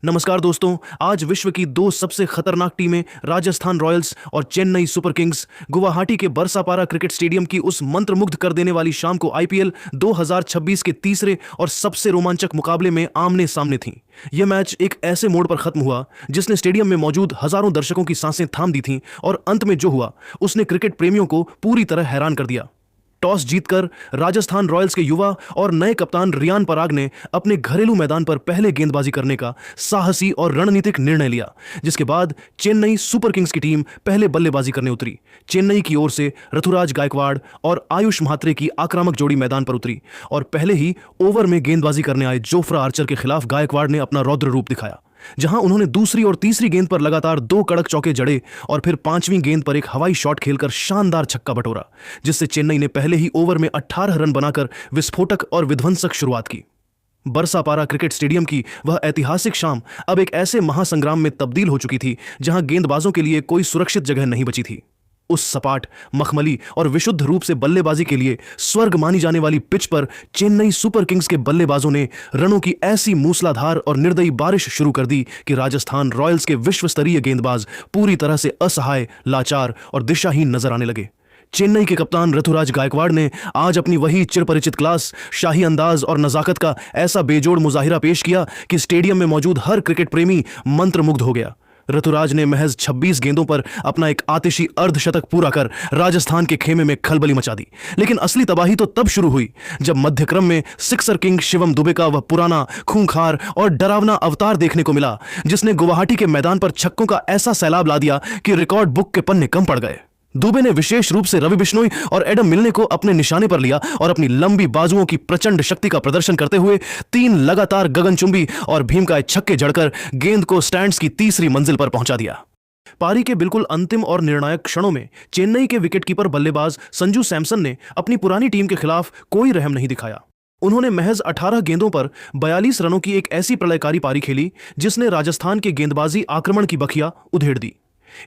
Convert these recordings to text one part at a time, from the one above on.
नमस्कार दोस्तों। आज विश्व की दो सबसे खतरनाक टीमें राजस्थान रॉयल्स और चेन्नई सुपर किंग्स गुवाहाटी के बरसापारा क्रिकेट स्टेडियम की उस मंत्रमुग्ध कर देने वाली शाम को आईपीएल 2026 के तीसरे और सबसे रोमांचक मुकाबले में आमने सामने थीं। यह मैच एक ऐसे मोड़ पर खत्म हुआ जिसने स्टेडियम में मौजूद हजारों दर्शकों की सांसें थाम दी थीं और अंत में जो हुआ उसने क्रिकेट प्रेमियों को पूरी तरह हैरान कर दिया। टॉस जीतकर राजस्थान रॉयल्स के युवा और नए कप्तान रियान पराग ने अपने घरेलू मैदान पर पहले गेंदबाजी करने का साहसी और रणनीतिक निर्णय लिया, जिसके बाद चेन्नई सुपर किंग्स की टीम पहले बल्लेबाजी करने उतरी। चेन्नई की ओर से ऋतुराज गायकवाड़ और आयुष म्हात्रे की आक्रामक जोड़ी मैदान पर उतरी और पहले ही ओवर में गेंदबाजी करने आए जोफ्रा आर्चर के खिलाफ गायकवाड़ ने अपना रौद्र रूप दिखाया, जहां उन्होंने दूसरी और तीसरी गेंद पर लगातार 2 कड़क चौके जड़े और फिर 5वीं गेंद पर एक हवाई शॉट खेलकर शानदार छक्का बटोरा, जिससे चेन्नई ने पहले ही ओवर में 18 रन बनाकर विस्फोटक और विध्वंसक शुरुआत की। बरसापारा क्रिकेट स्टेडियम की वह ऐतिहासिक शाम अब एक ऐसे महासंग्राम में तब्दील हो चुकी थी जहां गेंदबाजों के लिए कोई सुरक्षित जगह नहीं बची थी। उस सपाट, मखमली और विशुद्ध रूप से बल्लेबाजी के लिए स्वर्ग मानी जाने वाली पिच पर चेन्नई सुपर किंग्स के बल्लेबाजों ने रनों की ऐसी मूसलाधार और निर्दयी बारिश शुरू कर दी कि राजस्थान रॉयल्स के विश्व स्तरीय गेंदबाज पूरी तरह से असहाय, लाचार और दिशाहीन नजर आने लगे। चेन्नई के कप्तान ऋतुराज गायकवाड़ ने आज अपनी वही चिरपरिचित क्लास, शाही अंदाज और नजाकत का ऐसा बेजोड़ मुजाहिरा पेश किया कि स्टेडियम में मौजूद हर क्रिकेट प्रेमी मंत्रमुग्ध हो गया। ऋतुराज ने महज 26 गेंदों पर अपना एक आतिशी अर्धशतक पूरा कर राजस्थान के खेमे में खलबली मचा दी। लेकिन असली तबाही तो तब शुरू हुई जब मध्यक्रम में सिक्सर किंग शिवम दुबे का वह पुराना, खूंखार और डरावना अवतार देखने को मिला, जिसने गुवाहाटी के मैदान पर छक्कों का ऐसा सैलाब ला दिया कि रिकॉर्ड बुक के पन्ने कम पड़ गए। दुबे ने विशेष रूप से रवि बिश्नोई और एडम मिलने को अपने निशाने पर लिया और अपनी लंबी बाजुओं की प्रचंड शक्ति का प्रदर्शन करते हुए 3 लगातार गगनचुंबी और भीमकाय छक्के जड़कर गेंद को स्टैंड्स की तीसरी मंजिल पर पहुंचा दिया। पारी के बिल्कुल अंतिम और निर्णायक क्षणों में चेन्नई के विकेटकीपर बल्लेबाज संजू सैमसन ने अपनी पुरानी टीम के खिलाफ कोई रहम नहीं दिखाया। उन्होंने महज 18 गेंदों पर 42 रनों की एक ऐसी प्रलयकारी पारी खेली जिसने राजस्थान के गेंदबाजी आक्रमण की बखिया उधेड़ दी।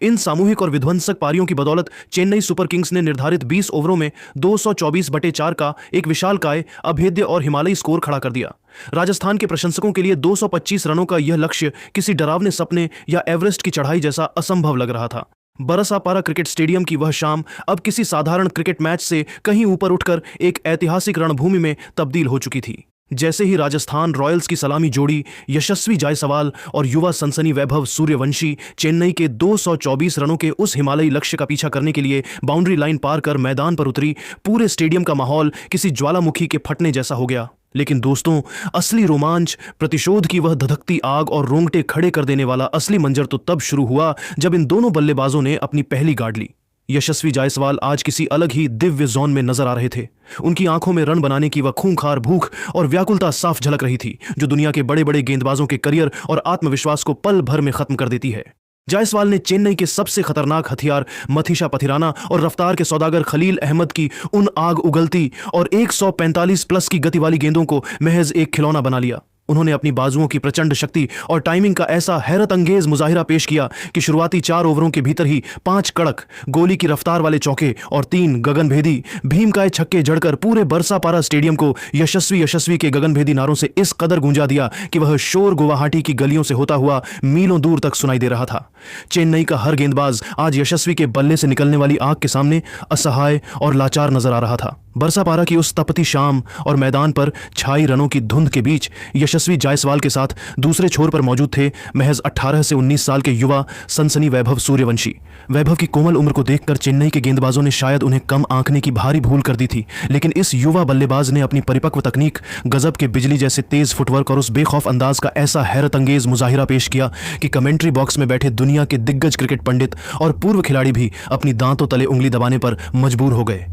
इन सामूहिक और विध्वंसक पारियों की बदौलत चेन्नई सुपर किंग्स ने निर्धारित 20 ओवरों में 224/4 का एक विशालकाय, अभेद्य और हिमालयी स्कोर खड़ा कर दिया। राजस्थान के प्रशंसकों के लिए 225 रनों का यह लक्ष्य किसी डरावने सपने या एवरेस्ट की चढ़ाई जैसा असंभव लग रहा था। बरसापारा क्रिकेट स्टेडियम की वह शाम अब किसी साधारण क्रिकेट मैच से कहीं ऊपर उठकर एक ऐतिहासिक रणभूमि में तब्दील हो चुकी थी। जैसे ही राजस्थान रॉयल्स की सलामी जोड़ी यशस्वी जायसवाल और युवा सनसनी वैभव सूर्यवंशी चेन्नई के 224 रनों के उस हिमालयी लक्ष्य का पीछा करने के लिए बाउंड्री लाइन पार कर मैदान पर उतरी, पूरे स्टेडियम का माहौल किसी ज्वालामुखी के फटने जैसा हो गया। लेकिन दोस्तों, असली रोमांच, प्रतिशोध की वह धधकती आग और रोंगटे खड़े कर देने वाला असली मंजर तो तब शुरू हुआ जब इन दोनों बल्लेबाजों ने अपनी पहली गार्ड ली। यशस्वी जायसवाल आज किसी अलग ही दिव्य जोन में नजर आ रहे थे। उनकी आंखों में रन बनाने की वह खूंखार भूख और व्याकुलता साफ झलक रही थी, जो दुनिया के बड़े बड़े गेंदबाजों के करियर और आत्मविश्वास को पल भर में खत्म कर देती है। जायसवाल ने चेन्नई के सबसे खतरनाक हथियार मथीशा पथिराना और रफ्तार के सौदागर खलील अहमद की उन आग उगलती और 145 प्लस की गति वाली गेंदों को महज एक खिलौना बना लिया। उन्होंने अपनी बाजुओं की प्रचंड शक्ति और टाइमिंग का ऐसा हैरत अंगेज मुजाहिरा पेश किया कि शुरुआती 4 ओवरों के भीतर ही 5 कड़क, गोली की रफ्तार वाले चौके और 3 गगनभेदी भीमकाय छक्के जड़कर पूरे बरसापारा स्टेडियम को यशस्वी के गगनभेदी नारों से इस कदर गूंजा दिया कि वह शोर गुवाहाटी की गलियों से होता हुआ मीलों दूर तक सुनाई दे रहा था। चेन्नई का हर गेंदबाज आज यशस्वी के बल्ले से निकलने वाली आग के सामने असहाय और लाचार नजर आ रहा था। बरसापारा की उस तपती शाम और मैदान पर छाई रनों की धुंध के बीच यशस्वी जायसवाल के साथ दूसरे छोर पर मौजूद थे महज 18 से 19 साल के युवा सनसनी वैभव सूर्यवंशी। वैभव की कोमल उम्र को देखकर चेन्नई के गेंदबाजों ने शायद उन्हें कम आंकने की भारी भूल कर दी थी, लेकिन इस युवा बल्लेबाज ने अपनी परिपक्व तकनीक, गजब के बिजली जैसे तेज फुटवर्क और उस बेखौफ अंदाज का ऐसा हैरत अंगेज मुजाहिरा पेश किया कि कमेंट्री बॉक्स में बैठे दुनिया के दिग्गज क्रिकेट पंडित और पूर्व खिलाड़ी भी अपनी दांतों तले उंगली दबाने पर मजबूर हो गए।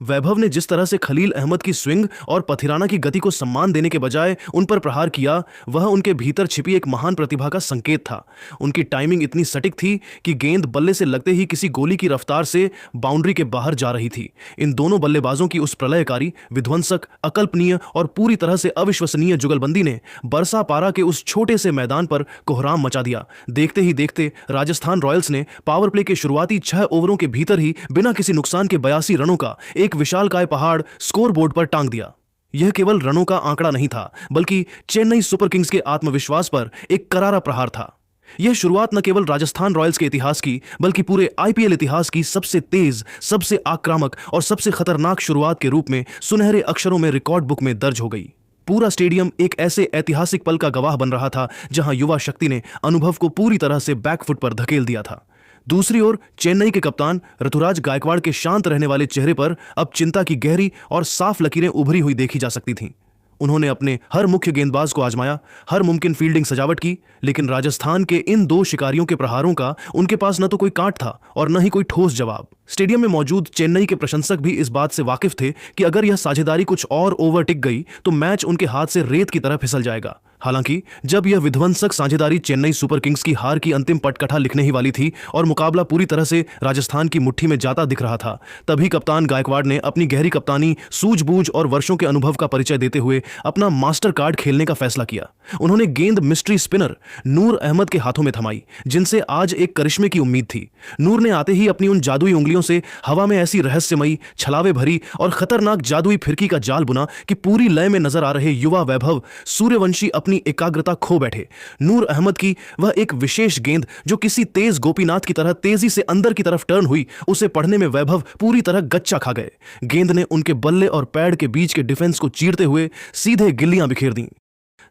वैभव ने जिस तरह से खलील अहमद की स्विंग और पथिराना की गति को सम्मान देने के बजाय उन पर प्रहार किया, वह उनके भीतर छिपी एक महान प्रतिभा का संकेत था। उनकी टाइमिंग इतनी सटीक थी कि गेंद बल्ले से लगते ही किसी गोली की रफ्तार से बाउंड्री के बाहर जा रही थी। इन दोनों बल्लेबाजों की उस प्रलयकारी, विध्वंसक, अकल्पनीय और पूरी तरह से अविश्वसनीय जुगलबंदी ने बरसापारा के उस छोटे से मैदान पर कोहराम मचा दिया। देखते ही देखते राजस्थान रॉयल्स ने पावर प्ले के शुरुआती 6 ओवरों के भीतर ही बिना किसी नुकसान के 82 रनों का एक विशालकाय पहाड़ स्कोर बोर्ड पर टांग दिया। यह केवल रनों का आंकड़ा नहीं था, बल्कि चेन्नई सुपर किंग्स के आत्मविश्वास पर एक करारा प्रहार था। यह शुरुआत न केवल राजस्थान रॉयल्स के इतिहास की, बल्कि पूरे आईपीएल इतिहास की सबसे तेज, सबसे आक्रामक और सबसे खतरनाक शुरुआत के रूप में सुनहरे अक्षरों में रिकॉर्ड बुक में दर्ज हो गई। पूरा स्टेडियम एक ऐसे ऐतिहासिक पल का गवाह बन रहा था जहां युवा शक्ति ने अनुभव को पूरी तरह से बैकफुट पर धकेल दिया था। दूसरी ओर चेन्नई के कप्तान ऋतुराज गायकवाड़ के शांत रहने वाले चेहरे पर अब चिंता की गहरी और साफ लकीरें उभरी हुई देखी जा सकती थीं। उन्होंने अपने हर मुख्य गेंदबाज को आजमाया, हर मुमकिन फील्डिंग सजावट की, लेकिन राजस्थान के इन दो शिकारियों के प्रहारों का उनके पास न तो कोई काट था और न ही कोई ठोस जवाब। स्टेडियम में मौजूद चेन्नई के प्रशंसक भी इस बात से वाकिफ थे कि अगर यह साझेदारी कुछ और ओवर टिक गई तो मैच उनके हाथ से रेत की तरह फिसल जाएगा। हालांकि जब यह विध्वंसक साझेदारी चेन्नई सुपर किंग्स की हार की अंतिम पटकथा लिखने ही वाली थी और मुकाबला पूरी तरह से राजस्थान की मुट्ठी में जाता दिख रहा था, तभी कप्तान गायकवाड़ ने अपनी गहरी कप्तानी, सूझबूझ और वर्षों के अनुभव का परिचय देते हुए अपना मास्टर कार्ड खेलने का फैसला किया। उन्होंने गेंद मिस्ट्री स्पिनर नूर अहमद के हाथों में थमाई, जिनसे आज एक करिश्मे की उम्मीद थी। नूर ने आते ही अपनी उन जादुई उंगलियों से हवा में ऐसी रहस्यमयी, छलावे भरी और खतरनाक जादुई फिरकी का जाल बुना कि पूरी लय में नजर आ रहे युवा वैभव सूर्यवंशी अपनी एकाग्रता खो बैठे। नूर अहमद की वह एक विशेष गेंद जो किसी तेज गोपीनाथ की तरह तेजी से अंदर की तरफ टर्न हुई, उसे पढ़ने में वैभव पूरी तरह गच्चा खा गए। गेंद ने उनके बल्ले और पैड के बीच के डिफेंस को चीरते हुए सीधे गिल्लियां बिखेर दी।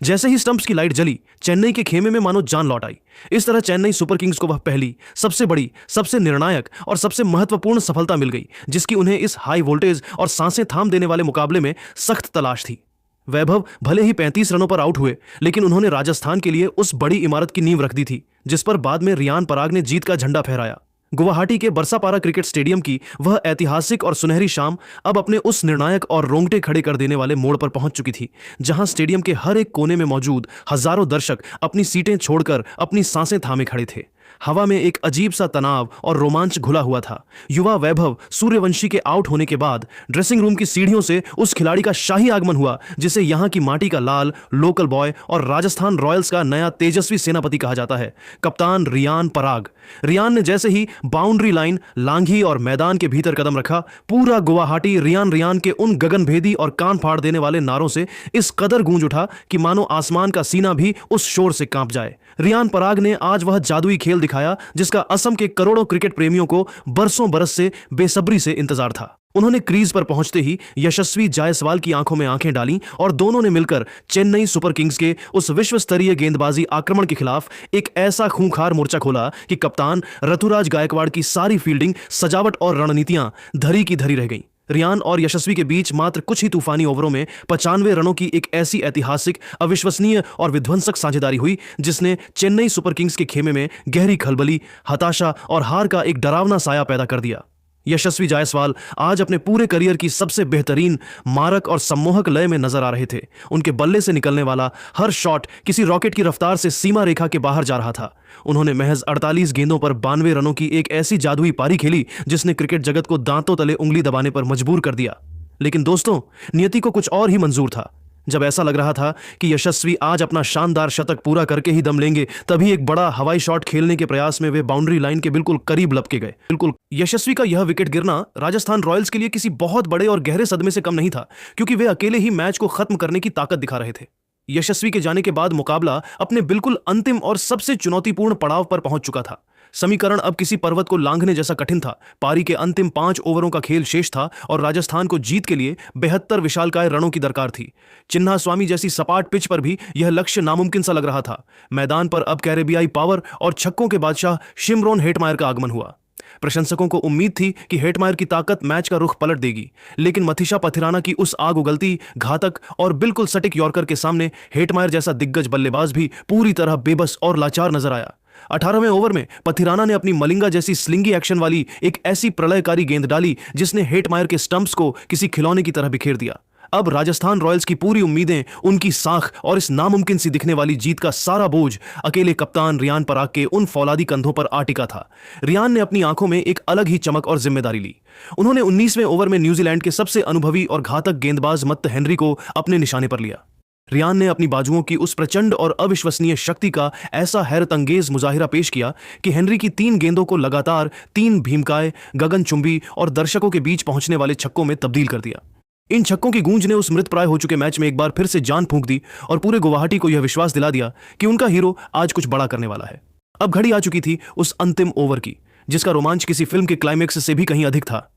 जैसे ही स्टंप्स की लाइट जली, चेन्नई के खेमे में मानो जान लौट आई। इस तरह चेन्नई सुपर किंग्स को वह पहली, सबसे बड़ी, सबसे निर्णायक और सबसे महत्वपूर्ण सफलता मिल गई जिसकी उन्हें इस हाई वोल्टेज और सांसें थाम देने वाले मुकाबले में सख्त तलाश थी। वैभव भले ही 35 रनों पर आउट हुए, लेकिन उन्होंने राजस्थान के लिए उस बड़ी इमारत की नींव रख दी थी जिस पर बाद में रियान पराग ने जीत का झंडा फहराया। गुवाहाटी के बरसापारा क्रिकेट स्टेडियम की वह ऐतिहासिक और सुनहरी शाम अब अपने उस निर्णायक और रोंगटे खड़े कर देने वाले मोड़ पर पहुंच चुकी थी, जहां स्टेडियम के हर एक कोने में मौजूद हजारों दर्शक अपनी सीटें छोड़कर अपनी सांसें थामे खड़े थे। हवा में एक अजीब सा तनाव और रोमांच घुला हुआ था। युवा वैभव सूर्यवंशी के आउट होने के बाद ड्रेसिंग रूम की सीढ़ियों से उस खिलाड़ी का शाही आगमन हुआ जिसे यहां की माटी का लाल, लोकल बॉय और राजस्थान रॉयल्स का नया तेजस्वी सेनापति कहा जाता है, कप्तान रियान पराग। रियान ने जैसे ही बाउंड्री लाइन लांघी और मैदान के भीतर कदम रखा, पूरा गुवाहाटी रियान रियान के उन गगनभेदी और कान फाड़ देने वाले नारों से इस कदर गूंज उठा कि मानो आसमान का सीना भी उस शोर से कांप जाए। रियान पराग ने आज वह जादुई खेल दिखाया जिसका असम के करोड़ों क्रिकेट प्रेमियों को बरसों बरस से बेसब्री से इंतजार था। उन्होंने क्रीज पर पहुंचते ही यशस्वी जायसवाल की आंखों में आंखें डाली और दोनों ने मिलकर चेन्नई सुपर किंग्स के उस विश्व स्तरीय गेंदबाजी आक्रमण के खिलाफ एक ऐसा खूंखार मोर्चा खोला कि कप्तान ऋतुराज गायकवाड़ की सारी फील्डिंग, सजावट और रणनीतियां धरी की धरी रह गईं। रियान और यशस्वी के बीच मात्र कुछ ही तूफानी ओवरों में 95 रनों की एक ऐसी ऐतिहासिक, अविश्वसनीय और विध्वंसक साझेदारी हुई जिसने चेन्नई सुपर किंग्स के खेमे में गहरी खलबली, हताशा और हार का एक डरावना साया पैदा कर दिया। यशस्वी जायसवाल आज अपने पूरे करियर की सबसे बेहतरीन, मारक और सम्मोहक लय में नजर आ रहे थे। उनके बल्ले से निकलने वाला हर शॉट किसी रॉकेट की रफ्तार से सीमा रेखा के बाहर जा रहा था। उन्होंने महज 48 गेंदों पर 92 रनों की एक ऐसी जादुई पारी खेली जिसने क्रिकेट जगत को दांतों तले उंगली दबाने पर मजबूर कर दिया। लेकिन दोस्तों, नियति को कुछ और ही मंजूर था। जब ऐसा लग रहा था कि यशस्वी आज अपना शानदार शतक पूरा करके ही दम लेंगे, तभी एक बड़ा हवाई शॉट खेलने के प्रयास में वे बाउंड्री लाइन के बिल्कुल करीब लपके गए। बिल्कुल यशस्वी का यह विकेट गिरना राजस्थान रॉयल्स के लिए किसी बहुत बड़े और गहरे सदमे से कम नहीं था, क्योंकि वे अकेले ही मैच को खत्म करने की ताकत दिखा रहे थे। यशस्वी के जाने के बाद मुकाबला अपने बिल्कुल अंतिम और सबसे चुनौतीपूर्ण पड़ाव पर पहुंच चुका था। समीकरण अब किसी पर्वत को लांघने जैसा कठिन था। पारी के अंतिम 5 ओवरों का खेल शेष था और राजस्थान को जीत के लिए 72 विशालकाय रनों की दरकार थी। चिन्हा स्वामी जैसी सपाट पिच पर भी यह लक्ष्य नामुमकिन सा लग रहा था। मैदान पर अब कैरेबियाई पावर और छक्कों के बादशाह शिमरोन हेटमायर का आगमन हुआ। प्रशंसकों को उम्मीद थी कि हेटमायर की ताकत मैच का रुख पलट देगी, लेकिन मथीशा पथिराना की उस आग उगलती, घातक और बिल्कुल सटीक यॉर्कर के सामने हेटमायर जैसा दिग्गज बल्लेबाज भी पूरी तरह बेबस और लाचार नजर आया। 18वें ओवर में पथिराना ने अपनी मलिंगा जैसी स्लिंगी एक्शन वाली एक ऐसी प्रलयकारी गेंद डाली जिसने हेटमायर के स्टंप्स को किसी खिलौने की तरह बिखेर दिया। अब राजस्थान रॉयल्स की पूरी उम्मीदें, उनकी साख और इस नामुमकिन सी दिखने वाली जीत का सारा बोझ अकेले कप्तान रियान पराग के उन फौलादी कंधों पर आ टिका था। रियान ने अपनी आंखों में एक अलग ही चमक और जिम्मेदारी ली। उन्होंने 19वें ओवर में न्यूजीलैंड के सबसे अनुभवी और घातक गेंदबाज मत्त हेनरी को अपने निशाने पर लिया। रियान ने अपनी बाजुओं की उस प्रचंड और अविश्वसनीय शक्ति का ऐसा हैरतअंगेज मुजाहिरा पेश किया कि हेनरी की 3 गेंदों को लगातार 3 भीमकाय, गगनचुंबी और दर्शकों के बीच पहुंचने वाले छक्कों में तब्दील कर दिया। इन छक्कों की गूंज ने उस मृतप्राय हो चुके मैच में एक बार फिर से जान फूंक दी और पूरे गुवाहाटी को यह विश्वास दिला दिया कि उनका हीरो आज कुछ बड़ा करने वाला है। अब घड़ी आ चुकी थी उस अंतिम ओवर की, जिसका रोमांच किसी फिल्म के क्लाइमेक्स से भी कहीं अधिक था।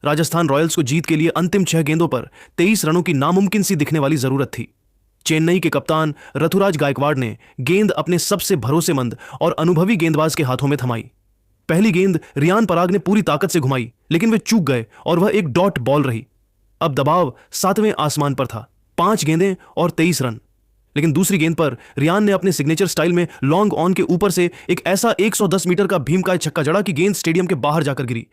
राजस्थान रॉयल्स को जीत के लिए अंतिम 6 गेंदों पर 23 रनों की नामुमकिन सी दिखने वाली जरूरत थी। चेन्नई के कप्तान ऋतुराज गायकवाड़ ने गेंद अपने सबसे भरोसेमंद और अनुभवी गेंदबाज के हाथों में थमाई। पहली गेंद रियान पराग ने पूरी ताकत से घुमाई, लेकिन वे चूक गए और वह एक डॉट बॉल रही। अब दबाव 7वें आसमान पर था, 5 गेंदें और 23 रन। लेकिन दूसरी गेंद पर रियान ने अपने सिग्नेचर स्टाइल में लॉन्ग ऑन के ऊपर से एक ऐसा 110 मीटर का भीमकाय छक्का जड़ा कि गेंद स्टेडियम के बाहर जाकर गिरी।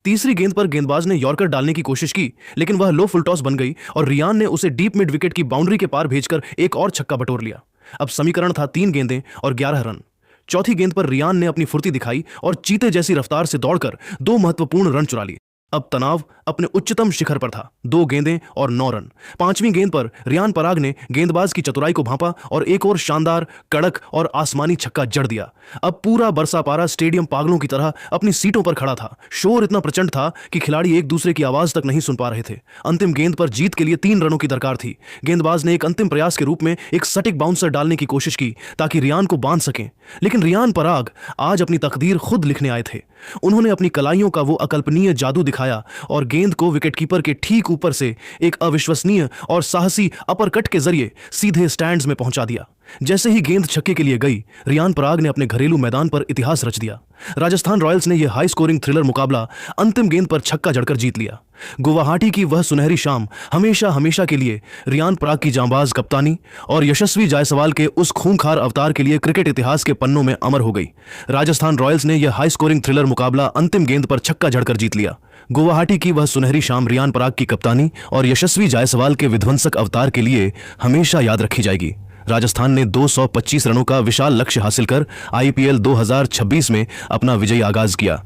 तीसरी गेंद पर गेंदबाज ने यॉर्कर डालने की कोशिश की, लेकिन वह लो फुल टॉस बन गई और रियान ने उसे डीप मिड विकेट की बाउंड्री के पार भेजकर एक और छक्का बटोर लिया। अब समीकरण था 3 गेंदें और 11 रन। चौथी गेंद पर रियान ने अपनी फुर्ती दिखाई और चीते जैसी रफ्तार से दौड़कर 2 महत्वपूर्ण रन चुरा लिए। अब तनाव अपने उच्चतम शिखर पर था, 2 गेंदें और 9 रन। 5वीं गेंद पर रियान पराग ने गेंदबाज की चतुराई को भांपा और एक और शानदार, कड़क और आसमानी छक्का जड़ दिया। अब पूरा बरसापारा स्टेडियम पागलों की तरह अपनी सीटों पर खड़ा था। शोर इतना प्रचंड था कि खिलाड़ी एक दूसरे की आवाज तक नहीं सुन पा रहे थे। अंतिम गेंद पर जीत के लिए 3 रनों की दरकार थी। गेंदबाज ने एक अंतिम प्रयास के रूप में एक सटीक बाउंसर डालने की कोशिश की ताकि रियान को बांध सकें, लेकिन रियान पराग आज अपनी तकदीर खुद लिखने आए थे। उन्होंने अपनी कलाइयों का वो अकल्पनीय जादू दिखाया और गेंद को विकेटकीपर के ठीक ऊपर से एक अविश्वसनीय और साहसी अपरकट के जरिए सीधे स्टैंड्स में पहुंचा दिया। जैसे ही गेंद छक्के के लिए गई, रियान पराग ने अपने घरेलू मैदान पर इतिहास रच दिया। राजस्थान रॉयल्स ने यह हाई स्कोरिंग थ्रिलर मुकाबला अंतिम गेंद पर छक्का जड़कर जीत लिया। गुवाहाटी की वह सुनहरी शाम हमेशा हमेशा के लिए रियान पराग की जांबाज कप्तानी और यशस्वी जायसवाल के उस खूंखार अवतार के लिए क्रिकेट इतिहास के पन्नों में अमर हो गई। राजस्थान रॉयल्स ने यह हाई स्कोरिंग थ्रिलर मुकाबला अंतिम गेंद पर छक्का जड़कर जीत लिया। गुवाहाटी की वह सुनहरी शाम रियान पराग की कप्तानी और यशस्वी जायसवाल के विध्वंसक अवतार के लिए हमेशा याद रखी जाएगी। राजस्थान ने 225 रनों का विशाल लक्ष्य हासिल कर आईपीएल 2026 में अपना विजयी आगाज किया।